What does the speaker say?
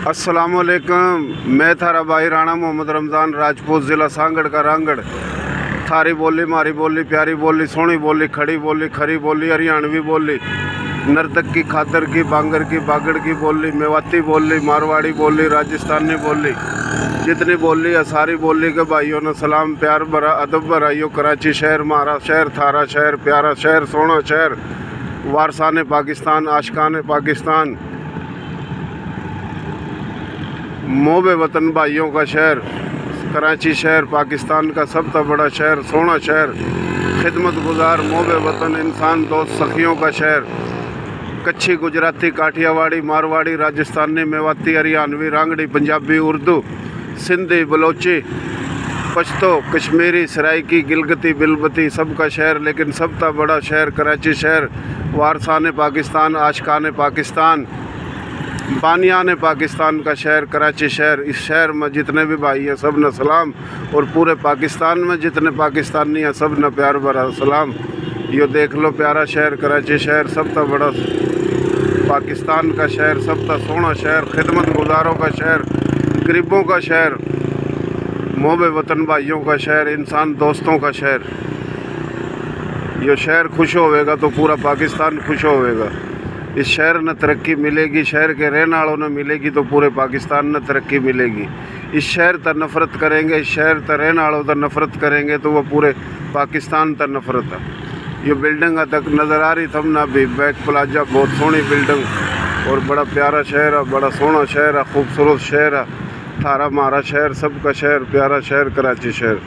अस्सलामुअलैकुम। मैं थारा भाई राणा मोहम्मद रमज़ान राजपूत, ज़िला सांगड़ का रांगड़। थारी बोली मारी बोली, प्यारी बोली, सोहनी बोली, खड़ी बोली, खरी बोली, हरियाणवी बोली, नर्तक की, खातर की, बांगर की, बागड़ की बोली, मेवाती बोली, मारवाड़ी बोली, राजस्थानी बोली, जितनी बोली है सारी बोली के भाइयों ने सलाम, प्यार भरा अदब भराइयो। कराची शहर मारा शहर, थारा शहर प्यारा शहर, सोना शहर, वारसाने पाकिस्तान, आशिकाने पाकिस्तान, मोबे वतन भाइयों का शहर, कराची शहर पाकिस्तान का सबसे बड़ा शहर, सोना शहर, खिदमत गुजार, मोबे वतन, इंसान दोस्त, सखियों का शहर। कच्छी, गुजराती, काठियावाड़ी, मारवाड़ी, राजस्थानी, मेवाती, हरियाणवी, रांगड़ी, पंजाबी, उर्दू, सिंधी, बलोची, पश्तो, कश्मीरी, सराइकी, गिलगती, बिलबती, सबका शहर, लेकिन सबसे बड़ा शहर कराची शहर, वारसाने पाकिस्तान, आशिकाने पाकिस्तान, बानियाने पाकिस्तान का शहर कराची शहर। इस शहर में जितने भी भाई हैं सब न सलाम, और पूरे पाकिस्तान में जितने पाकिस्तानी हैं सब न प्यार भरा सलाम। यो देख लो प्यारा शहर कराची शहर, सबसे बड़ा पाकिस्तान का शहर, सबसे सोना शहर, खिदमत गुजारों का शहर, गरीबों का शहर, मोबे वतन भाइयों का शहर, इंसान दोस्तों का शहर। यो शहर खुश होवेगा तो पूरा पाकिस्तान खुश होवेगा। इस शहर न तरक्की मिलेगी, शहर के रहने वालों ने मिलेगी तो पूरे पाकिस्तान न तरक्की मिलेगी। इस शहर तक नफ़रत करेंगे, इस शहर तक रहने वालों तक नफ़रत करेंगे तो वह पूरे पाकिस्तान तक नफ़रत है। ये बिल्डिंग तक नज़र आ रही थम ना भी, बैक प्लाजा, बहुत सोहनी बिल्डिंग और बड़ा प्यारा शहर है, बड़ा सोहना शहर है, खूबसूरत शहर है। थारा मारा शहर, सबका शहर, प्यारा शहर कराची शहर।